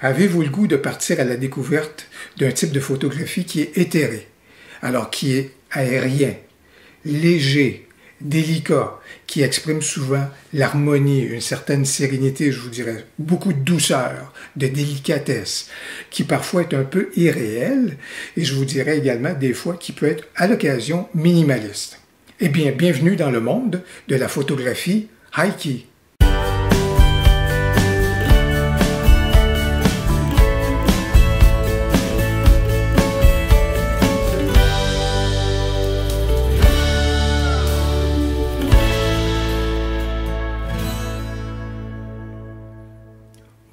Avez-vous le goût de partir à la découverte d'un type de photographie qui est éthéré, alors qui est aérien, léger, délicat, qui exprime souvent l'harmonie, une certaine sérénité, je vous dirais, beaucoup de douceur, de délicatesse, qui parfois est un peu irréel, et je vous dirais également des fois qui peut être à l'occasion minimaliste. Eh bien, bienvenue dans le monde de la photographie high-key.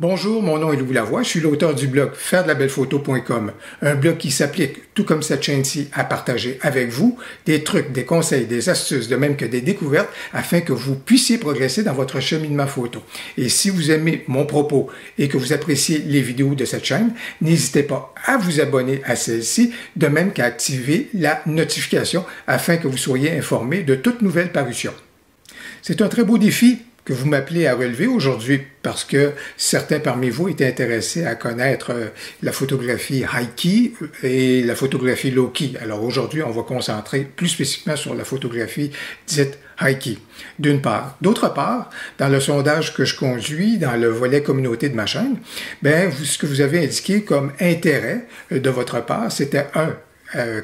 Bonjour, mon nom est Louis Lavoie, je suis l'auteur du blog fairedelabellephoto.com, un blog qui s'applique, tout comme cette chaîne-ci, à partager avec vous des trucs, des conseils, des astuces, de même que des découvertes, afin que vous puissiez progresser dans votre cheminement photo. Et si vous aimez mon propos et que vous appréciez les vidéos de cette chaîne, n'hésitez pas à vous abonner à celle-ci, de même qu'à activer la notification afin que vous soyez informé de toute nouvelle parution. C'est un très beau défi que vous m'appelez à relever aujourd'hui parce que certains parmi vous étaient intéressés à connaître la photographie high-key et la photographie low-key. Alors aujourd'hui, on va concentrer plus spécifiquement sur la photographie dite high-key, d'une part. D'autre part, dans le sondage que je conduis dans le volet communauté de ma chaîne, ce que vous avez indiqué comme intérêt de votre part, c'était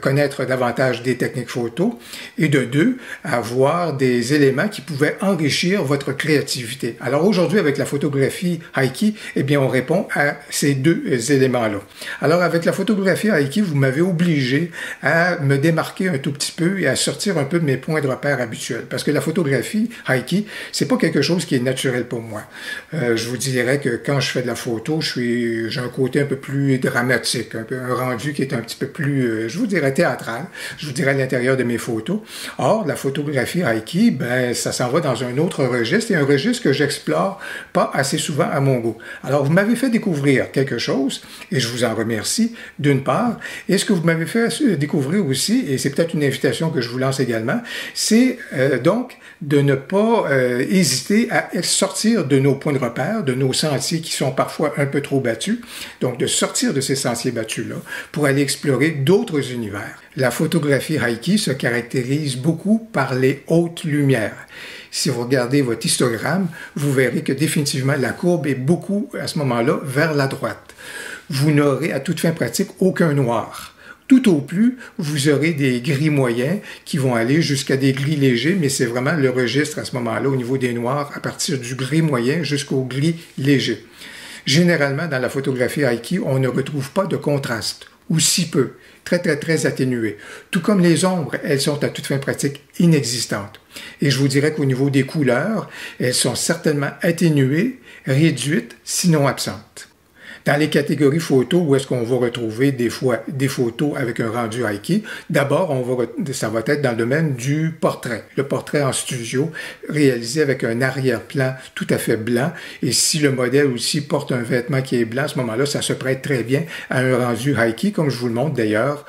connaître davantage des techniques photo et de deux, avoir des éléments qui pouvaient enrichir votre créativité. Alors aujourd'hui, avec la photographie high-key, eh bien, on répond à ces deux éléments-là. Alors avec la photographie high-key, vous m'avez obligé à me démarquer un tout petit peu et à sortir un peu de mes points de repère habituels. Parce que la photographie high-key, c'est pas quelque chose qui est naturel pour moi. Je vous dirais que quand je fais de la photo, j'ai un côté un peu plus dramatique, un rendu qui est un petit peu plus, je vous dirais théâtral, je vous dirais à l'intérieur de mes photos. Or, la photographie high-key, ça s'en va dans un autre registre, et un registre que j'explore pas assez souvent à mon goût. Alors, vous m'avez fait découvrir quelque chose, et je vous en remercie, d'une part, et ce que vous m'avez fait découvrir aussi, et c'est peut-être une invitation que je vous lance également, c'est donc de ne pas hésiter à sortir de nos points de repère, de nos sentiers qui sont parfois un peu trop battus, donc de sortir de ces sentiers battus-là pour aller explorer d'autres univers. La photographie high-key se caractérise beaucoup par les hautes lumières. Si vous regardez votre histogramme, vous verrez que définitivement la courbe est beaucoup, à ce moment-là, vers la droite. Vous n'aurez à toute fin pratique aucun noir. Tout au plus, vous aurez des gris moyens qui vont aller jusqu'à des gris légers, mais c'est vraiment le registre à ce moment-là au niveau des noirs, à partir du gris moyen jusqu'au gris léger. Généralement, dans la photographie high-key, on ne retrouve pas de contraste, ou si peu, très atténué. Tout comme les ombres, elles sont à toute fin pratique inexistantes. Et je vous dirais qu'au niveau des couleurs, elles sont certainement atténuées, réduites, sinon absentes. Dans les catégories photos, où est-ce qu'on va retrouver des fois des photos avec un rendu high-key? D'abord, ça va être dans le domaine du portrait. Le portrait en studio, réalisé avec un arrière-plan tout à fait blanc. Et si le modèle aussi porte un vêtement qui est blanc, à ce moment-là, ça se prête très bien à un rendu high-key, comme je vous le montre d'ailleurs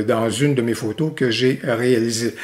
dans une de mes photos que j'ai réalisée.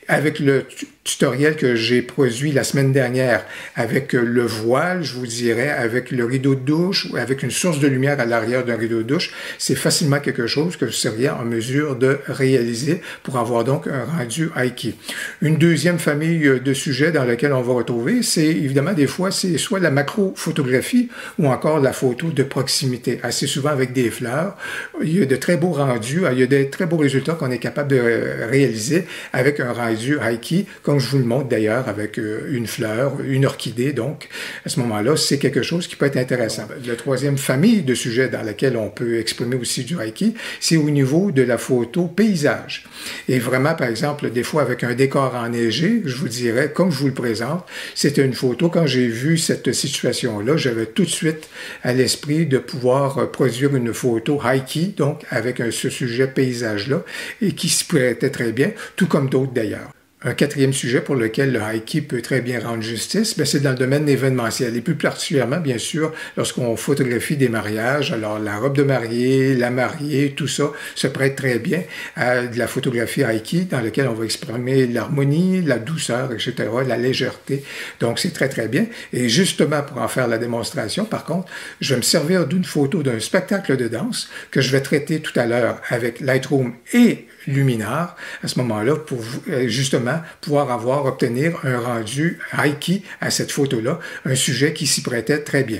Avec le tutoriel que j'ai produit la semaine dernière, avec le voile, je vous dirais, avec le rideau de douche, ou avec une source de lumière à l'arrière d'un rideau de douche, c'est facilement quelque chose que vous seriez en mesure de réaliser pour avoir donc un rendu high-key. Une deuxième famille de sujets dans lesquels on va retrouver, c'est évidemment des fois, c'est soit la macro-photographie ou encore la photo de proximité, assez souvent avec des fleurs. Il y a de très beaux rendus, il y a de très beaux résultats qu'on est capable de réaliser avec un rendu high-key, comme je vous le montre d'ailleurs avec une fleur, une orchidée, donc à ce moment-là, c'est quelque chose qui peut être intéressant. La troisième famille de sujets dans laquelle on peut exprimer aussi du high-key, c'est au niveau de la photo paysage. Et vraiment, par exemple, des fois avec un décor enneigé, je vous dirais, comme je vous le présente, c'était une photo, quand j'ai vu cette situation-là, j'avais tout de suite à l'esprit de pouvoir produire une photo high-key, donc avec ce sujet paysage-là, et qui s'y prêtait très bien, tout comme d'autres d'ailleurs. Un quatrième sujet pour lequel le High-Key peut très bien rendre justice, c'est dans le domaine événementiel et plus particulièrement, bien sûr, lorsqu'on photographie des mariages. Alors, la robe de mariée, la mariée, tout ça se prête très bien à de la photographie High-Key dans laquelle on va exprimer l'harmonie, la douceur, etc., la légèreté. Donc, c'est très, très bien. Et justement, pour en faire la démonstration, par contre, je vais me servir d'une photo d'un spectacle de danse que je vais traiter tout à l'heure avec Lightroom et Luminar, à ce moment-là, pour justement pouvoir obtenir un rendu High-Key à cette photo-là, un sujet qui s'y prêtait très bien.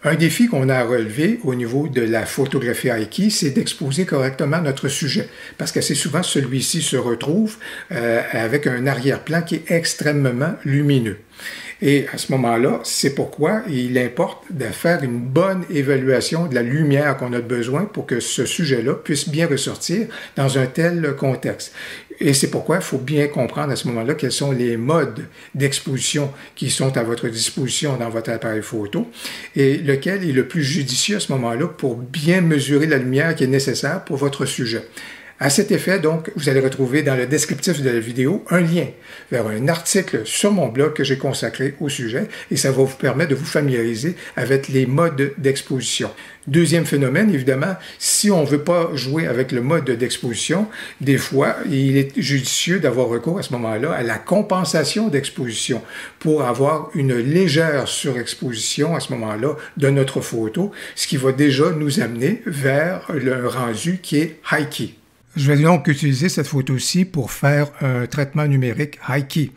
Un défi qu'on a à relever au niveau de la photographie High-Key, c'est d'exposer correctement notre sujet, parce qu'assez souvent, celui-ci se retrouve avec un arrière-plan qui est extrêmement lumineux. Et à ce moment-là, c'est pourquoi il importe de faire une bonne évaluation de la lumière qu'on a besoin pour que ce sujet-là puisse bien ressortir dans un tel contexte. Et c'est pourquoi il faut bien comprendre à ce moment-là quels sont les modes d'exposition qui sont à votre disposition dans votre appareil photo et lequel est le plus judicieux à ce moment-là pour bien mesurer la lumière qui est nécessaire pour votre sujet. À cet effet, donc, vous allez retrouver dans le descriptif de la vidéo un lien vers un article sur mon blog que j'ai consacré au sujet et ça va vous permettre de vous familiariser avec les modes d'exposition. Deuxième phénomène, évidemment, si on ne veut pas jouer avec le mode d'exposition, des fois, il est judicieux d'avoir recours à ce moment-là à la compensation d'exposition pour avoir une légère surexposition à ce moment-là de notre photo, ce qui va déjà nous amener vers le rendu qui est High-Key. Je vais donc utiliser cette photo-ci pour faire un traitement numérique High-Key.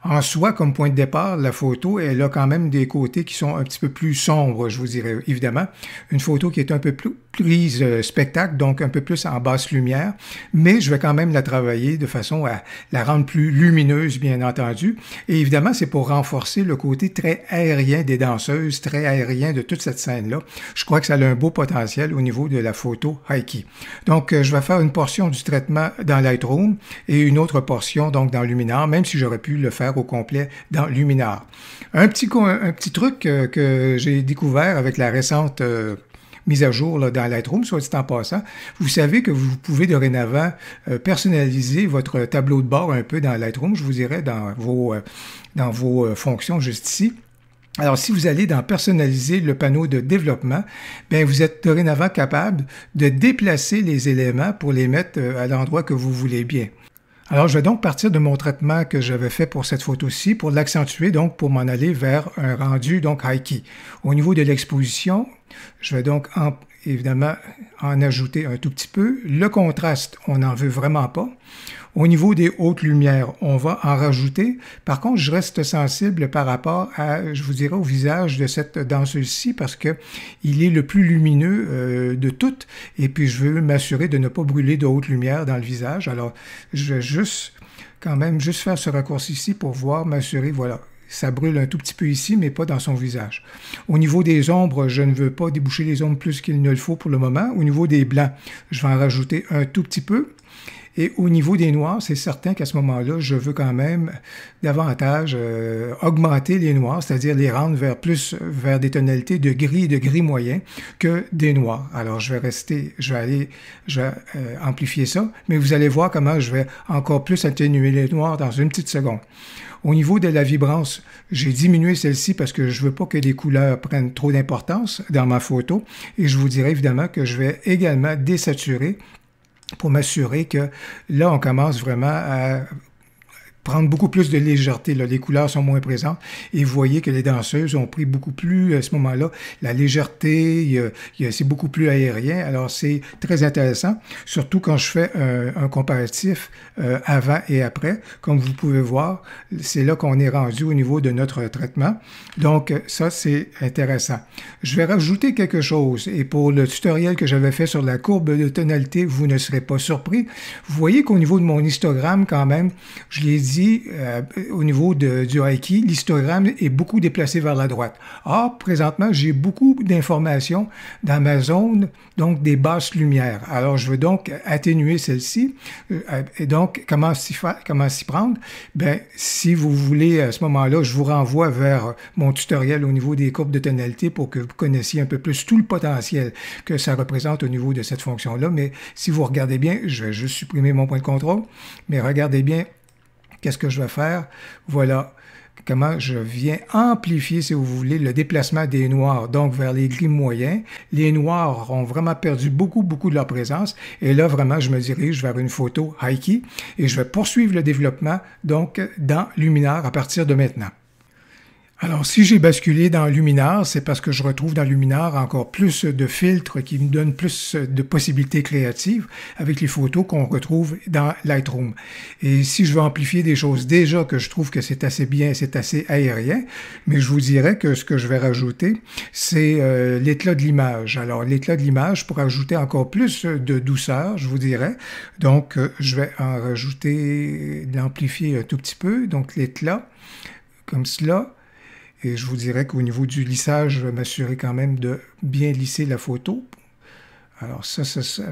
En soi, comme point de départ, la photo, elle a quand même des côtés qui sont un petit peu plus sombres, je vous dirais, évidemment. Une photo qui est un peu plus prise spectacle, donc un peu plus en basse lumière, mais je vais quand même la travailler de façon à la rendre plus lumineuse, bien entendu. Et évidemment, c'est pour renforcer le côté très aérien des danseuses, très aérien de toute cette scène-là. Je crois que ça a un beau potentiel au niveau de la photo High-Key. Donc, je vais faire une portion du traitement dans Lightroom et une autre portion donc dans Luminar, même si j'aurais pu le faire au complet dans Luminar. Un petit truc que j'ai découvert avec la récente mise à jour là, dans Lightroom, soit dit en passant, vous savez que vous pouvez dorénavant personnaliser votre tableau de bord un peu dans Lightroom, je vous dirais, dans vos fonctions juste ici. Alors, si vous allez dans personnaliser le panneau de développement, bien, vous êtes dorénavant capable de déplacer les éléments pour les mettre à l'endroit que vous voulez bien. Alors, je vais donc partir de mon traitement que j'avais fait pour cette photo-ci pour l'accentuer, donc pour m'en aller vers un rendu donc High-Key. Au niveau de l'exposition, je vais donc évidemment en ajouter un tout petit peu. Le contraste, on n'en veut vraiment pas. Au niveau des hautes lumières, on va en rajouter. Par contre, je reste sensible par rapport à, je vous dirais, au visage de cette danseuse-ci parce que il est le plus lumineux de toutes. Et puis, je veux m'assurer de ne pas brûler de haute lumière dans le visage. Alors, je vais juste faire ce raccourci-ci pour voir, m'assurer, voilà. Ça brûle un tout petit peu ici, mais pas dans son visage. Au niveau des ombres, je ne veux pas déboucher les ombres plus qu'il ne le faut pour le moment. Au niveau des blancs, je vais en rajouter un tout petit peu. Et au niveau des noirs, c'est certain qu'à ce moment-là, je veux quand même davantage augmenter les noirs, c'est-à-dire les rendre vers des tonalités de gris moyen que des noirs. Alors, je vais amplifier ça, mais vous allez voir comment je vais encore plus atténuer les noirs dans une petite seconde. Au niveau de la vibrance, j'ai diminué celle-ci parce que je veux pas que les couleurs prennent trop d'importance dans ma photo. Et je vous dirai évidemment que je vais également désaturer pour m'assurer que là, on commence vraiment à prendre beaucoup plus de légèreté. Là. Les couleurs sont moins présentes et vous voyez que les danseuses ont pris beaucoup plus, à ce moment-là, la légèreté, c'est beaucoup plus aérien. Alors, c'est très intéressant, surtout quand je fais un comparatif avant et après. Comme vous pouvez voir, c'est là qu'on est rendu au niveau de notre traitement. Donc, ça, c'est intéressant. Je vais rajouter quelque chose et pour le tutoriel que j'avais fait sur la courbe de tonalité, vous ne serez pas surpris. Vous voyez qu'au niveau de mon histogramme, quand même, je l'ai dit, au niveau du High-Key, l'histogramme est beaucoup déplacé vers la droite. Or, présentement, j'ai beaucoup d'informations dans ma zone, donc des basses lumières. Alors, je veux donc atténuer celle-ci. Et donc, comment s'y prendre? Bien, si vous voulez, à ce moment-là, je vous renvoie vers mon tutoriel au niveau des courbes de tonalité pour que vous connaissiez un peu plus tout le potentiel que ça représente au niveau de cette fonction-là. Mais si vous regardez bien, je vais juste supprimer mon point de contrôle, mais regardez bien qu'est-ce que je vais faire? Voilà comment je viens amplifier, si vous voulez, le déplacement des noirs, donc vers les gris moyens. Les noirs ont vraiment perdu beaucoup de leur présence. Et là, vraiment, je me dirige vers une photo high key et je vais poursuivre le développement, donc, dans Luminar à partir de maintenant. Alors, si j'ai basculé dans Luminar, c'est parce que je retrouve dans Luminar encore plus de filtres qui me donnent plus de possibilités créatives avec les photos qu'on retrouve dans Lightroom. Et si je veux amplifier des choses déjà que je trouve que c'est assez bien, c'est assez aérien, mais je vous dirais que ce que je vais rajouter, c'est l'éclat de l'image. Alors, l'éclat de l'image pour ajouter encore plus de douceur, je vous dirais. Donc, je vais en rajouter, l'amplifier un tout petit peu. Donc, l'éclat, comme cela. Et je vous dirais qu'au niveau du lissage, je vais m'assurer quand même de bien lisser la photo. Alors ça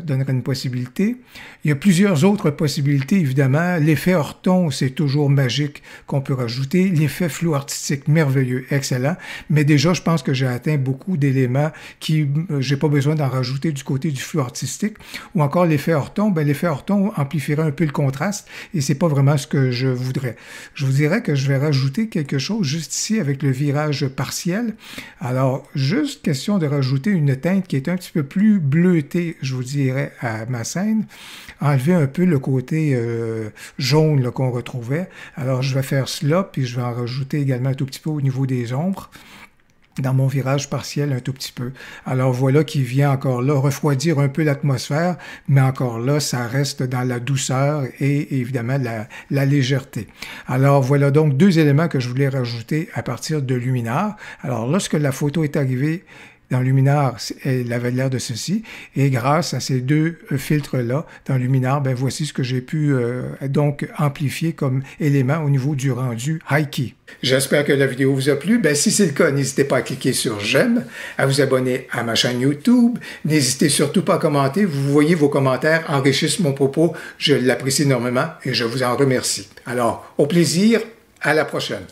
donnerait une possibilité. Il y a plusieurs autres possibilités, évidemment. L'effet hors-ton, c'est toujours magique qu'on peut rajouter. L'effet flou artistique, merveilleux, excellent. Mais déjà, je pense que j'ai atteint beaucoup d'éléments qui, j'ai pas besoin d'en rajouter du côté du flou artistique. Ou encore l'effet hors-ton, l'effet hors-ton amplifierait un peu le contraste et c'est pas vraiment ce que je voudrais. Je vous dirais que je vais rajouter quelque chose juste ici avec le virage partiel. Alors, juste question de rajouter une teinte qui est un petit peu plus bleue, je vous dirais, à ma scène, enlever un peu le côté jaune qu'on retrouvait. Alors, je vais faire cela, puis je vais en rajouter également un tout petit peu au niveau des ombres, dans mon virage partiel un tout petit peu. Alors voilà qui vient encore là refroidir un peu l'atmosphère, mais encore là, ça reste dans la douceur et évidemment la légèreté. Alors voilà donc deux éléments que je voulais rajouter à partir de Luminar. Alors lorsque la photo est arrivée dans Luminar, elle avait l'air de ceci. Et grâce à ces deux filtres-là, dans Luminar, voici ce que j'ai pu donc amplifier comme élément au niveau du rendu high key. J'espère que la vidéo vous a plu. Si c'est le cas, n'hésitez pas à cliquer sur j'aime, à vous abonner à ma chaîne YouTube. N'hésitez surtout pas à commenter. Vous voyez, vos commentaires enrichissent mon propos. Je l'apprécie énormément et je vous en remercie. Alors, au plaisir, à la prochaine.